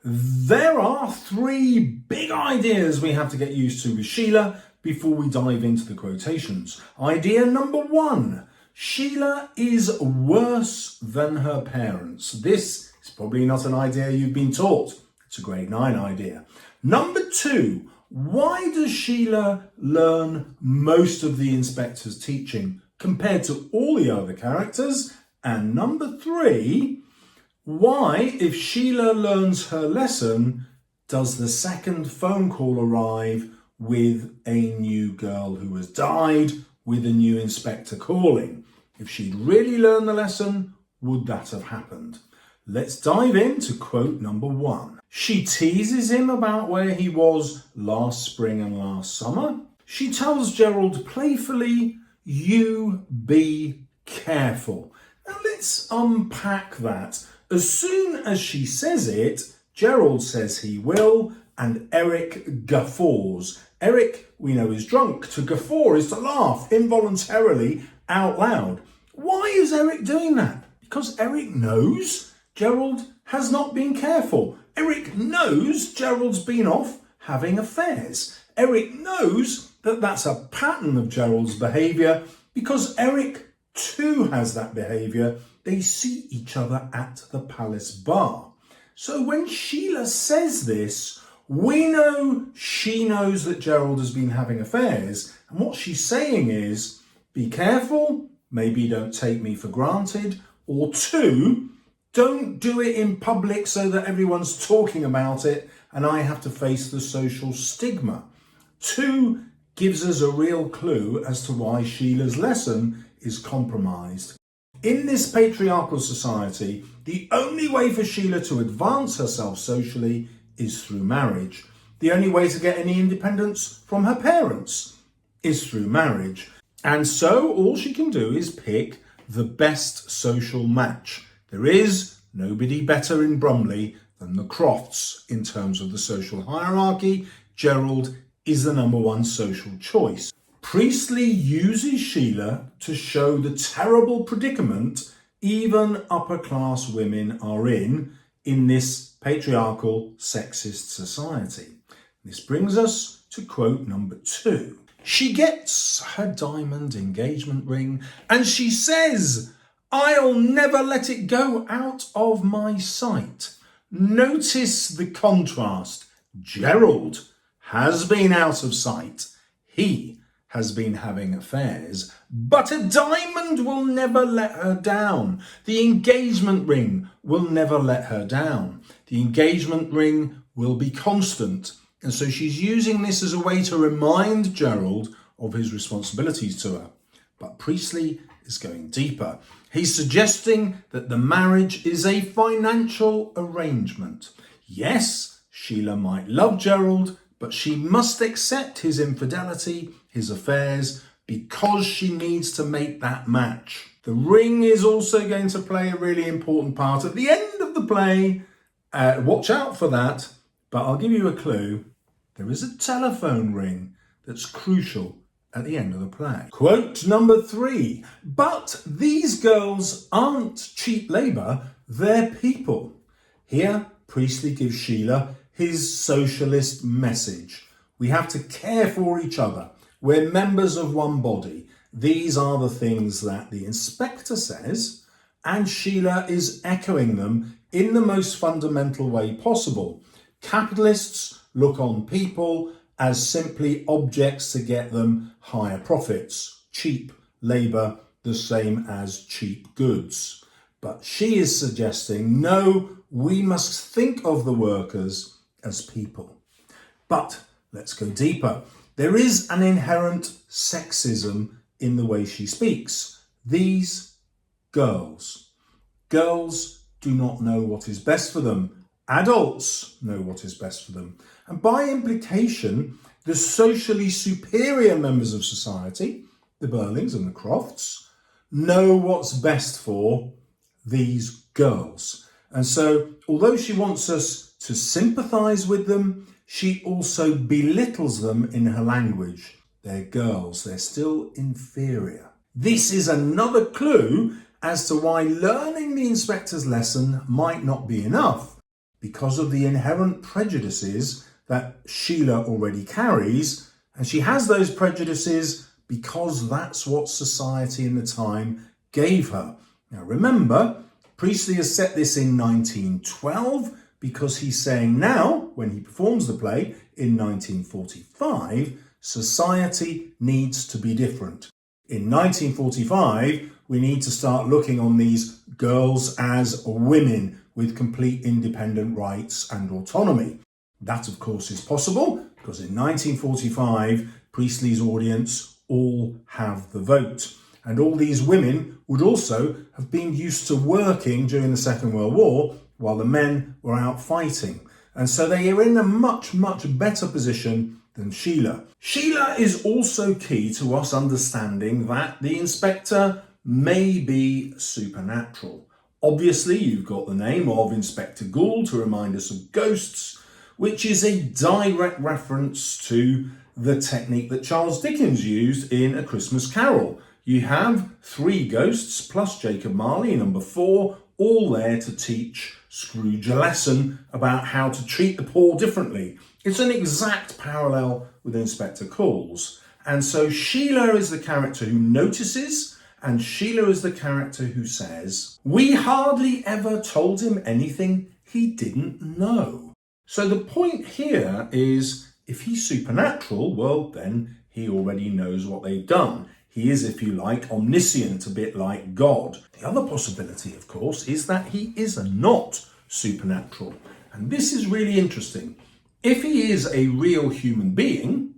There are three big ideas we have to get used to with Sheila before we dive into the quotations. Idea number one, Sheila is worse than her parents. This is probably not an idea you've been taught. It's a grade 9 idea. Number two, why does Sheila learn most of the inspector's teaching compared to all the other characters? And number three, why, if Sheila learns her lesson, does the second phone call arrive with a new girl who has died, with a new inspector calling? If she'd really learned the lesson, would that have happened? Let's dive into quote number one. She teases him about where he was last spring and last summer. She tells Gerald playfully, "You be careful." Now let's unpack that. As soon as she says it, Gerald says he will, and Eric guffaws. Eric, we know, is drunk. To guffaw is to laugh involuntarily out loud. Why is Eric doing that? Because Eric knows Gerald has not been careful. Eric knows Gerald's been off having affairs. Eric knows that that's a pattern of Gerald's behaviour because Eric too has that behaviour. They see each other at the palace bar. So when Sheila says this, we know she knows that Gerald has been having affairs. And what she's saying is, be careful, maybe don't take me for granted. Or two, don't do it in public so that everyone's talking about it and I have to face the social stigma. Two gives us a real clue as to why Sheila's lesson is compromised. In this patriarchal society, the only way for Sheila to advance herself socially is through marriage. The only way to get any independence from her parents is through marriage. And so all she can do is pick the best social match. There is nobody better in Bromley than the Crofts in terms of the social hierarchy. Gerald is the number one social choice. Priestley uses Sheila to show the terrible predicament even upper-class women are in this patriarchal, sexist society. This brings us to quote number two. She gets her diamond engagement ring and she says, "I'll never let it go out of my sight." Notice the contrast. Gerald has been out of sight. He has been having affairs, but a diamond will never let her down. The engagement ring will never let her down. The engagement ring will be constant. And so she's using this as a way to remind Gerald of his responsibilities to her. But Priestley is going deeper. He's suggesting that the marriage is a financial arrangement. Yes, Sheila might love Gerald, but she must accept his infidelity, his affairs, because she needs to make that match. The ring is also going to play a really important part at the end of the play. Watch out for that, but I'll give you a clue. There is a telephone ring that's crucial at the end of the play. Quote number three, "But these girls aren't cheap labour, they're people." Here, Priestley gives Sheila his socialist message. We have to care for each other. We're members of one body. These are the things that the inspector says, and Sheila is echoing them in the most fundamental way possible. Capitalists look on people as simply objects to get them higher profits. Cheap labour, the same as cheap goods. But she is suggesting, no, we must think of the workers as people. But let's go deeper. There is an inherent sexism in the way she speaks. These girls do not know what is best for them. Adults know what is best for them. And by implication, the socially superior members of society, the Burlings and the Crofts, know what's best for these girls. And so, although she wants us to sympathise with them, she also belittles them in her language. They're girls, they're still inferior. This is another clue as to why learning the inspector's lesson might not be enough. because of the inherent prejudices that Sheila already carries, and she has those prejudices because that's what society in the time gave her. Now remember, Priestley has set this in 1912 because he's saying now, when he performs the play in 1945, society needs to be different. In 1945, we need to start looking on these girls as women with complete independent rights and autonomy. That, of course, is possible because in 1945, Priestley's audience all have the vote. And all these women would also have been used to working during the Second World War while the men were out fighting. And so they are in a much, much better position than Sheila. Sheila is also key to us understanding that the inspector may be supernatural. Obviously, you've got the name of Inspector Gould to remind us of ghosts, which is a direct reference to the technique that Charles Dickens used in A Christmas Carol. You have 3 ghosts plus Jacob Marley, number 4, all there to teach Scrooge a lesson about how to treat the poor differently. It's an exact parallel with Inspector Calls. And so Sheila is the character who notices, and Sheila is the character who says, "We hardly ever told him anything he didn't know." So the point here is, if he's supernatural, well, then he already knows what they've done. He is, if you like, omniscient, a bit like God. The other possibility, of course, is that he is not supernatural. And this is really interesting. If he is a real human being,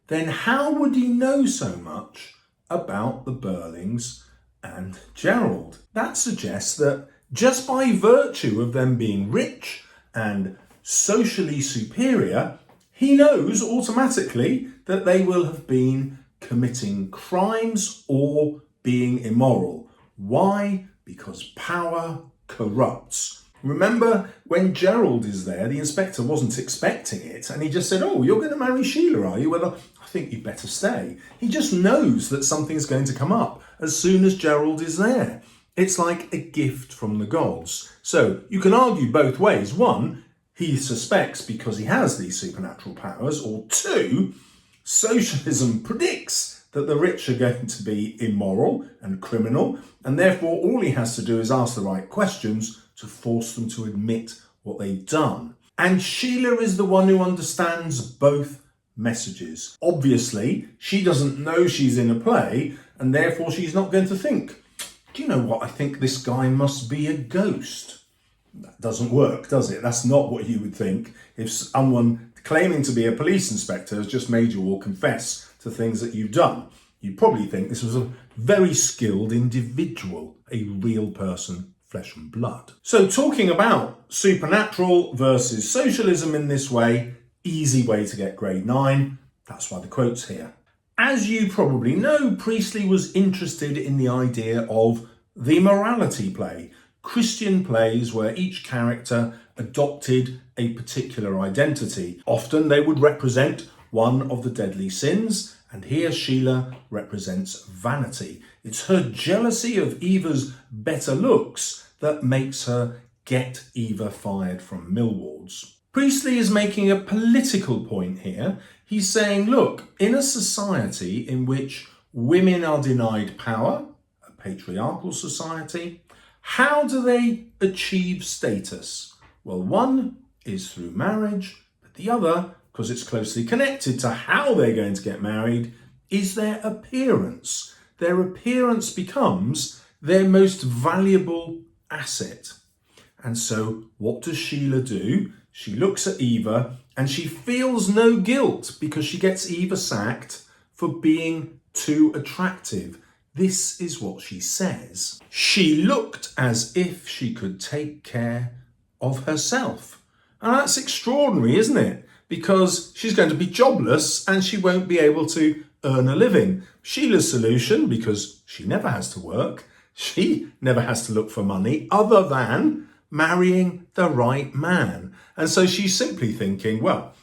then how would he know so much about the Burlings and Gerald? That suggests that just by virtue of them being rich and socially superior, he knows automatically that they will have been committing crimes or being immoral. Why? Because power corrupts. Remember, when Gerald is there, the inspector wasn't expecting it, and he just said, "Oh, you're going to marry Sheila, are you? Well, I think you'd better stay." He just knows that something's going to come up as soon as Gerald is there. It's like a gift from the gods. So you can argue both ways. One, he suspects because he has these supernatural powers, or 2, socialism predicts that the rich are going to be immoral and criminal, and therefore all he has to do is ask the right questions to force them to admit what they've done. And Sheila is the one who understands both messages. Obviously, she doesn't know she's in a play, and therefore she's not going to think, "Do you know what? I think this guy must be a ghost." That doesn't work, does it? That's not what you would think if someone claiming to be a police inspector has just made you all confess to things that you've done. You'd probably think this was a very skilled individual, a real person, flesh and blood. So talking about supernatural versus socialism in this way, easy way to get grade 9. That's why the quote's here. As you probably know, Priestley was interested in the idea of the morality play, Christian plays where each character adopted a particular identity. Often they would represent one of the deadly sins, and here Sheila represents vanity. It's her jealousy of Eva's better looks that makes her get Eva fired from Millwards. Priestley is making a political point here. He's saying, look, in a society in which women are denied power, a patriarchal society, how do they achieve status? Well, one is through marriage, but the other, because it's closely connected to how they're going to get married, is their appearance. Their appearance becomes their most valuable asset. And so what does Sheila do? She looks at Eva and she feels no guilt because she gets Eva sacked for being too attractive. This is what she says. She looked as if she could take care of herself. And that's extraordinary, isn't it? Because she's going to be jobless and she won't be able to earn a living. Sheila's solution, because she never has to work, she never has to look for money other than marrying the right man. And so she's simply thinking, well,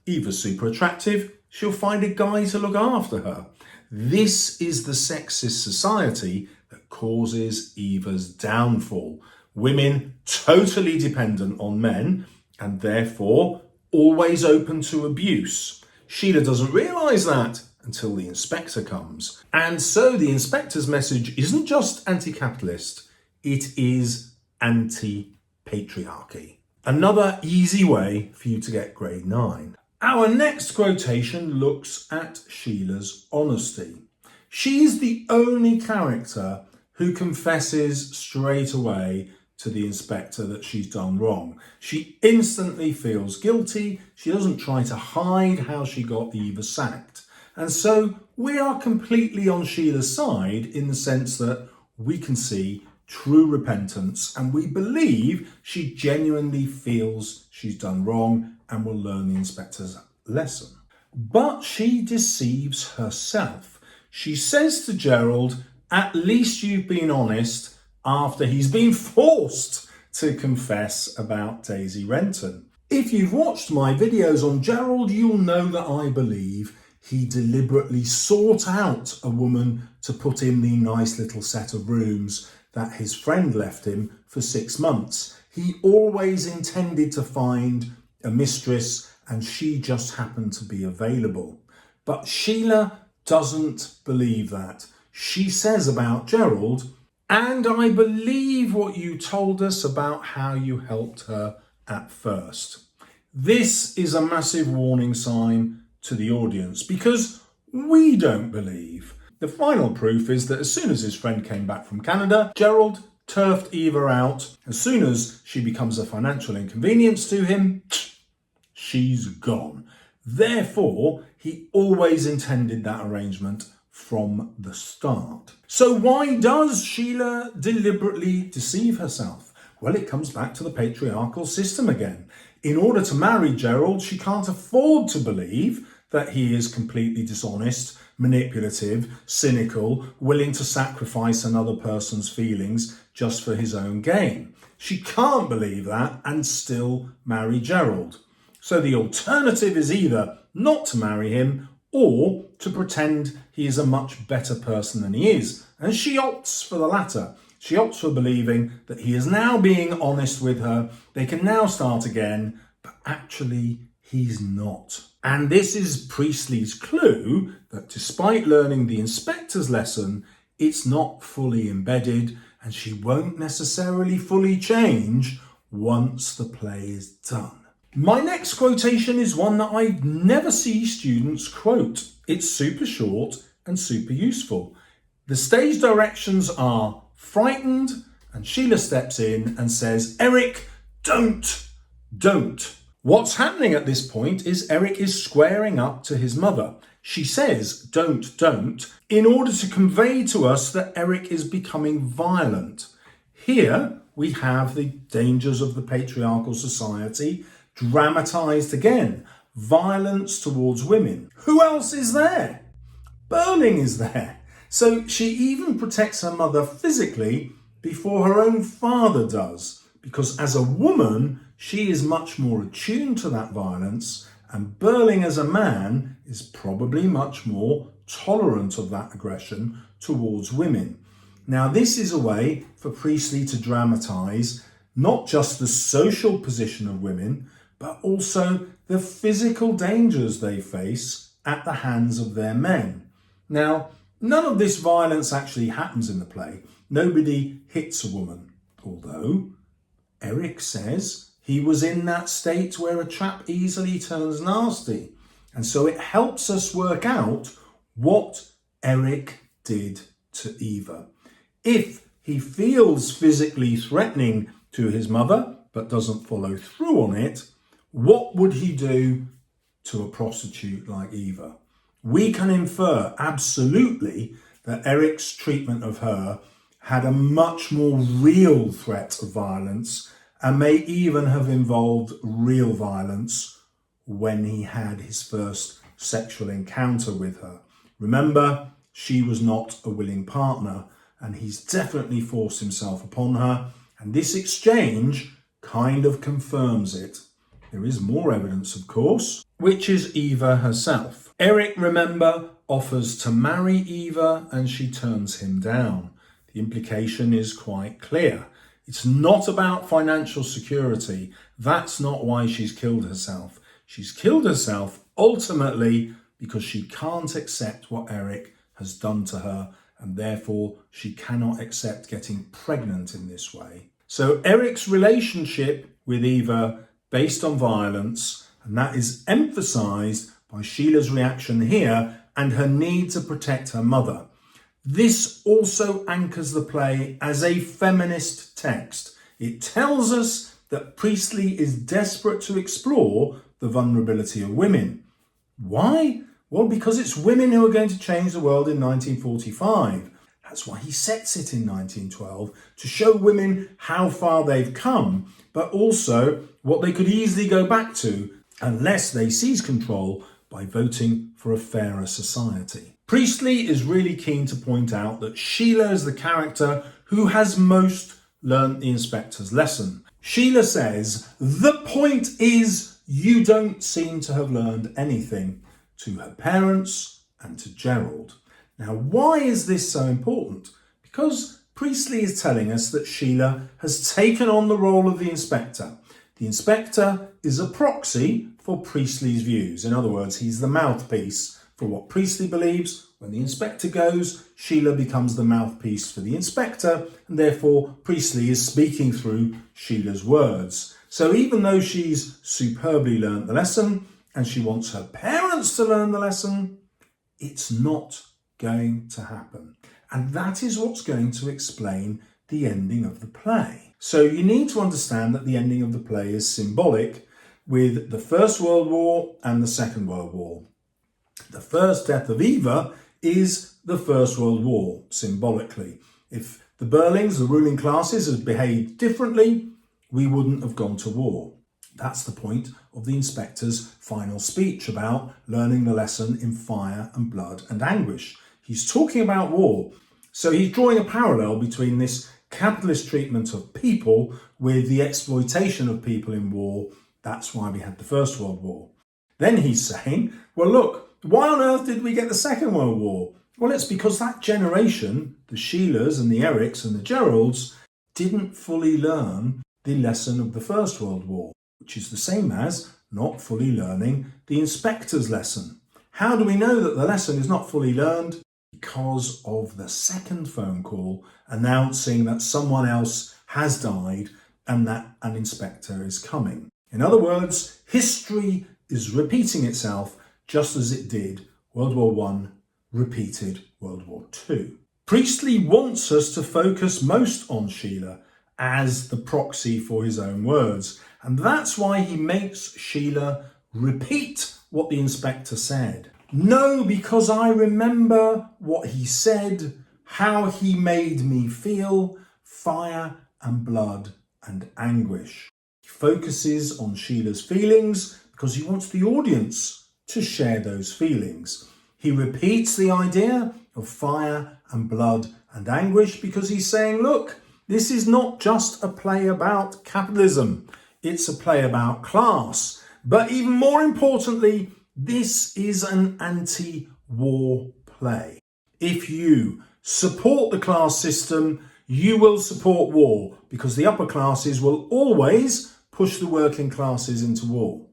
Eva's super attractive, she'll find a guy to look after her. This is the sexist society that causes Eva's downfall. Women totally dependent on men, and therefore always open to abuse. Sheila doesn't realise that until the inspector comes. And so the inspector's message isn't just anti-capitalist, it is anti-patriarchy. Another easy way for you to get grade 9. Our next quotation looks at Sheila's honesty. She is the only character who confesses straight away to the inspector that she's done wrong. She instantly feels guilty. She doesn't try to hide how she got Eva sacked. And so we are completely on Sheila's side in the sense that we can see true repentance and we believe she genuinely feels she's done wrong and will learn the inspector's lesson. But she deceives herself. She says to Gerald, "At least you've been honest," after he's been forced to confess about Daisy Renton. If you've watched my videos on Gerald, you'll know that I believe he deliberately sought out a woman to put in the nice little set of rooms that his friend left him for 6 months. He always intended to find a mistress and she just happened to be available. But Sheila doesn't believe that. She says about Gerald, "And I believe what you told us about how you helped her at first." This is a massive warning sign to the audience because we don't believe. The final proof is that as soon as his friend came back from Canada, Gerald turfed Eva out. As soon as she becomes a financial inconvenience to him, she's gone. Therefore, he always intended that arrangement from the start. So why does Sheila deliberately deceive herself? Well, it comes back to the patriarchal system again. In order to marry Gerald, she can't afford to believe that he is completely dishonest, manipulative, cynical, willing to sacrifice another person's feelings just for his own gain. She can't believe that and still marry Gerald. So the alternative is either not to marry him or to pretend he is a much better person than he is. And she opts for the latter. She opts for believing that he is now being honest with her. They can now start again, but actually he's not. And this is Priestley's clue that despite learning the inspector's lesson, it's not fully embedded and she won't necessarily fully change once the play is done. My next quotation is one that I never see students quote. It's super short and super useful. The stage directions are frightened and Sheila steps in and says, "Eric, don't. What's happening at this point is Eric is squaring up to his mother. She says, don't, in order to convey to us that Eric is becoming violent. Here we have the dangers of the patriarchal society dramatised again. Violence towards women. Who else is there? Burling is there. So she even protects her mother physically before her own father does, because as a woman, she is much more attuned to that violence, and Burling as a man is probably much more tolerant of that aggression towards women. Now, this is a way for Priestley to dramatise not just the social position of women, but also the physical dangers they face at the hands of their men. Now, none of this violence actually happens in the play. Nobody hits a woman, although Eric says he was in that state where a chap easily turns nasty. And so it helps us work out what Eric did to Eva. If he feels physically threatening to his mother, but doesn't follow through on it, what would he do to a prostitute like Eva? We can infer absolutely that Eric's treatment of her had a much more real threat of violence and may even have involved real violence when he had his first sexual encounter with her. Remember, she was not a willing partner and he's definitely forced himself upon her, and this exchange kind of confirms it. There is more evidence, of course, which is Eva herself. Eric, remember, offers to marry Eva and she turns him down. The implication is quite clear. It's not about financial security, That's not why she's killed herself. She's killed herself ultimately because she can't accept what Eric has done to her, and therefore she cannot accept getting pregnant in this way. So Eric's relationship with Eva based on violence, and that is emphasised by Sheila's reaction here and her need to protect her mother. This also anchors the play as a feminist text. It tells us that Priestley is desperate to explore the vulnerability of women. Why? Well, because it's women who are going to change the world in 1945. That's why he sets it in 1912, to show women how far they've come, but also what they could easily go back to unless they seize control by voting for a fairer society. Priestley is really keen to point out that Sheila is the character who has most learnt the inspector's lesson. Sheila says, "The point is, you don't seem to have learned anything," to her parents and to Gerald. Now, why is this so important? Because Priestley is telling us that Sheila has taken on the role of the inspector. The inspector is a proxy for Priestley's views. In other words, he's the mouthpiece for what Priestley believes. When the inspector goes, Sheila becomes the mouthpiece for the inspector, and therefore Priestley is speaking through Sheila's words. So even though she's superbly learnt the lesson, and she wants her parents to learn the lesson, it's not going to happen. And that is what's going to explain the ending of the play. So you need to understand that the ending of the play is symbolic with the First World War and the Second World War. The first death of Eva is the First World War, symbolically. If the Burlings, the ruling classes, had behaved differently, we wouldn't have gone to war. That's the point of the inspector's final speech about learning the lesson in fire and blood and anguish. He's talking about war. So he's drawing a parallel between this capitalist treatment of people with the exploitation of people in war. That's why we had the First World War. Then he's saying, well, look, why on earth did we get the Second World War? Well, it's because that generation, the Sheilas and the Erics and the Geralds, didn't fully learn the lesson of the First World War, which is the same as not fully learning the inspector's lesson. How do we know that the lesson is not fully learned? Because of the second phone call announcing that someone else has died and that an inspector is coming. In other words, history is repeating itself just as it did World War I repeated World War II. Priestley wants us to focus most on Sheila as the proxy for his own words, and that's why he makes Sheila repeat what the inspector said. No, because I remember what he said, how he made me feel, fire and blood and anguish. He focuses on Sheila's feelings because he wants the audience to share those feelings. He repeats the idea of fire and blood and anguish because he's saying, look, this is not just a play about capitalism. It's a play about class. But even more importantly, this is an anti-war play. If you support the class system, you will support war because the upper classes will always push the working classes into war.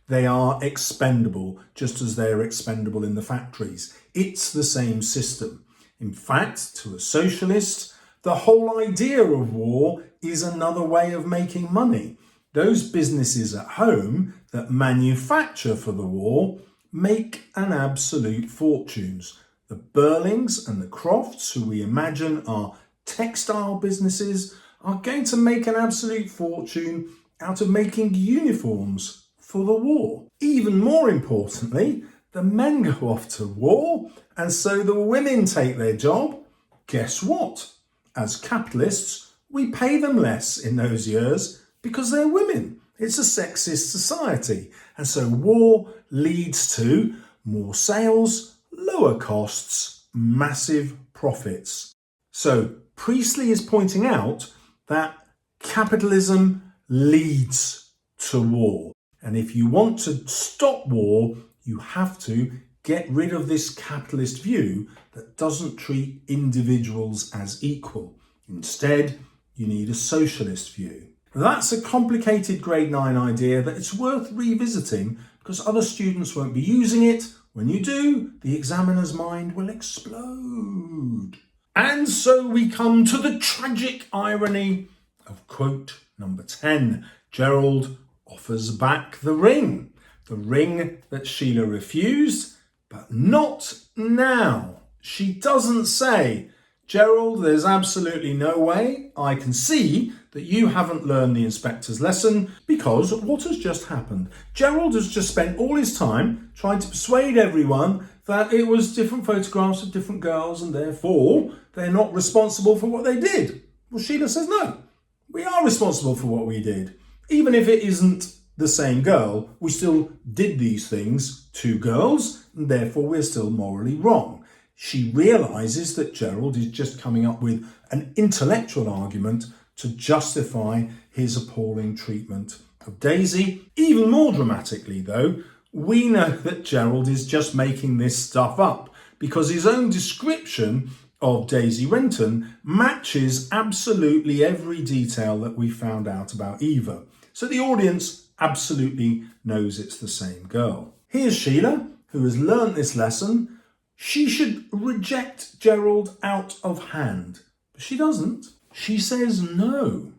They are expendable, just as they are expendable in the factories. It's the same system. In fact, to a socialist, the whole idea of war is another way of making money. Those businesses at home that manufacture for the war make an absolute fortunes. The Burlings and the Crofts, who we imagine are textile businesses, are going to make an absolute fortune out of making uniforms for the war. Even more importantly, the men go off to war and so the women take their job. Guess what? As capitalists, we pay them less in those years because they're women. It's a sexist society. And so war leads to more sales, lower costs, massive profits. So Priestley is pointing out that capitalism leads to war. And if you want to stop war, you have to get rid of this capitalist view that doesn't treat individuals as equal. Instead, you need a socialist view. That's a complicated grade 9 idea that it's worth revisiting because other students won't be using it. When you do, the examiner's mind will explode. And so we come to the tragic irony of quote number 10. Gerald offers back the ring that Sheila refused, but not now. She doesn't say, Gerald, there's absolutely no way I can see that you haven't learned the inspector's lesson because what has just happened? Gerald has just spent all his time trying to persuade everyone that it was different photographs of different girls and therefore they're not responsible for what they did. Well, Sheila says, no, we are responsible for what we did. Even if it isn't the same girl, we still did these things to girls and therefore we're still morally wrong. She realises that Gerald is just coming up with an intellectual argument to justify his appalling treatment of Daisy. Even more dramatically, though, we know that Gerald is just making this stuff up because his own description of Daisy Renton matches absolutely every detail that we found out about Eva. So the audience absolutely knows it's the same girl. Here's Sheila, who has learnt this lesson. She should reject Gerald out of hand, but she doesn't. She says no,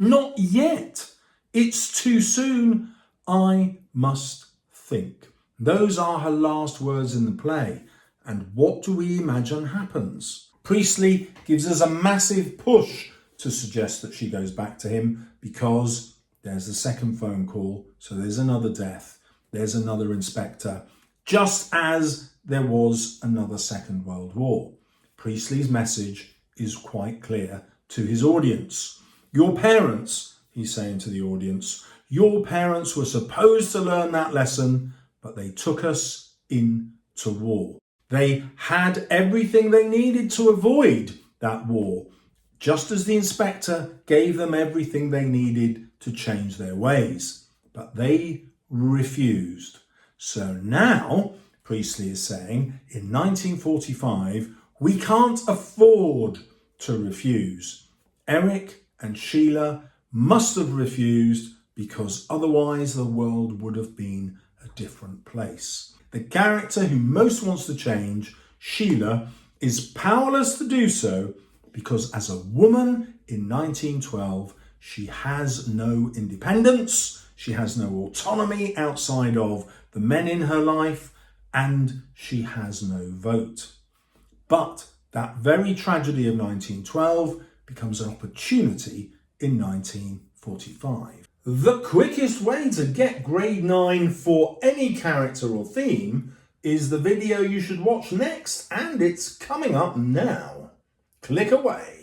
not yet. It's too soon. I must think. Those are her last words in the play. And what do we imagine happens? Priestley gives us a massive push to suggest that she goes back to him because there's the second phone call. So there's another death. There's another inspector. Just as there was another Second World War. Priestley's message is quite clear to his audience. Your parents, he's saying to the audience, your parents were supposed to learn that lesson, but they took us into war. They had everything they needed to avoid that war, just as the inspector gave them everything they needed to change their ways. But they refused. So now, Priestley is saying, in 1945, we can't afford to refuse. Eric and Sheila must have refused because otherwise the world would have been a different place. The character who most wants to change, Sheila, is powerless to do so because as a woman in 1912, she has no independence, she has no autonomy outside of the men in her life, and she has no vote. But that very tragedy of 1912 becomes an opportunity in 1945. The quickest way to get grade 9 for any character or theme is the video you should watch next, and it's coming up now. Click away.